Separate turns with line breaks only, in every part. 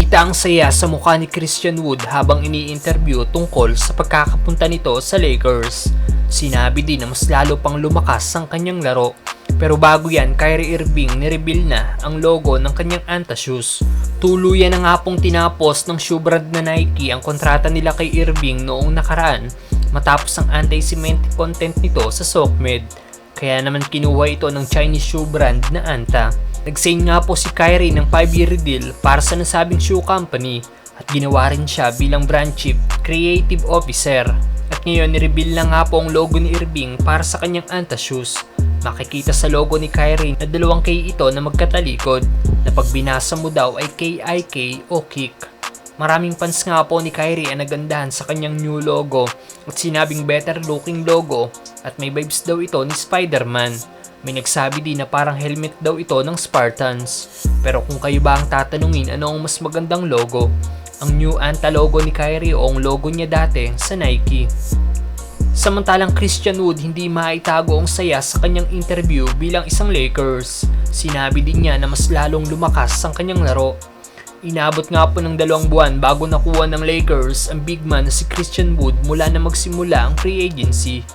Kita ang saya sa mukha ni Christian Wood habang ini-interview tungkol sa pagkakapunta nito sa Lakers. Sinabi din na mas lalo pang lumakas ang kanyang laro. Pero bago yan, Kyrie Irving nireveal na ang logo ng kanyang Anta shoes. Tuluyan na nga pong tinapos ng shoe brand na Nike ang kontrata nila kay Irving noong nakaraan matapos ang anti-Semitic content nito sa SOCMED. Kaya naman kinuha ito ng Chinese shoe brand na Anta. Nag-sign nga po si Kyrie ng 5-year deal para sa nasabing shoe company at ginawa rin siya bilang brand chief creative officer. At ngayon nireveal na nga po ang logo ni Irving para sa kanyang Anta shoes. Makikita sa logo ni Kyrie na 2 K ito na magkatalikod na pag binasa mo daw ay KIK o kick. Maraming fans nga po ni Kyrie ang nagandahan sa kanyang new logo at sinabing better looking logo at may vibes daw ito ni Spider-Man. May nagsabi din na parang helmet daw ito ng Spartans. Pero kung kayo ba ang tatanungin ano ang mas magandang logo, ang new Anta logo ni Kyrie o ang logo niya dati sa Nike? Samantalang Christian Wood hindi maitago ang saya sa kanyang interview bilang isang Lakers. Sinabi din niya na mas lalong lumakas ang kanyang laro. Inabot nga po ng 2 buwan bago nakuha ng Lakers ang big man na si Christian Wood mula na magsimula ang free agency.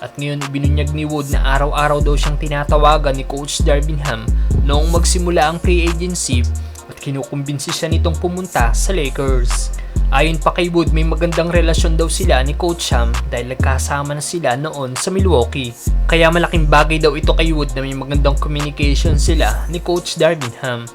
At ngayon ibinunyag ni Wood na araw-araw daw siyang tinatawagan ni Coach Darvin Ham noong magsimula ang free agency at kinukumbinsi siya nitong pumunta sa Lakers. Ayon pa kay Wood, may magandang relasyon daw sila ni Coach Ham dahil nagkasama na sila noon sa Milwaukee. Kaya malaking bagay daw ito kay Wood na may magandang communication sila ni Coach Darvin Ham.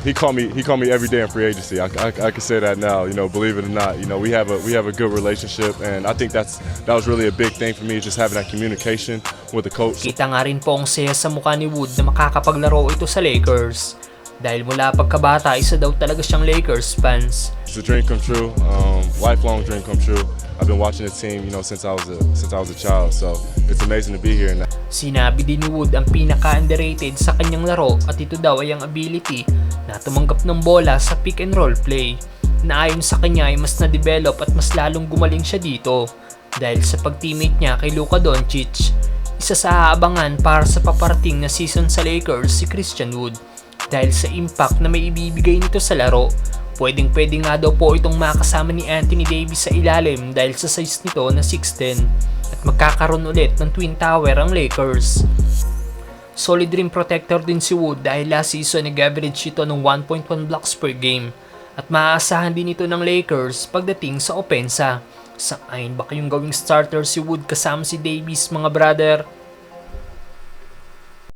He called me every day in free agency. I can say that now. Believe it or not, we have a good relationship, and I think that was really a big thing for me, just having that communication with the coach.
Kita nga rin po ang saya sa mukha ni Wood na makakapaglaro ito sa Lakers. Dahil mula pagkabata, isa daw talaga siyang Lakers fans.
It's a dream come true, lifelong dream come true. I've been watching the team, since I was a child, so it's amazing to be here now.
Sinabi din ni Wood ang pinaka-underrated sa kanyang laro at ito daw ay ang ability na tumanggap ng bola sa pick and roll play na ayon sa kanya ay mas na-develop at mas lalong gumaling siya dito dahil sa pag-teammate niya kay Luka Doncic. Isa sa aabangan para sa paparating na season sa Lakers si Christian Wood dahil sa impact na may ibibigay nito sa laro. Pwedeng-pwede nga daw po itong makasama ni Anthony Davis sa ilalim dahil sa size nito na 6'10 at magkakaroon ulit ng Twin Tower ang Lakers. Solid rim protector din si Wood dahil last season nag-average ito ng 1.1 blocks per game at maaasahan din ito ng Lakers pagdating sa opensa. Sang-ayon ba kayong gawing starter si Wood kasama si Davis mga brother?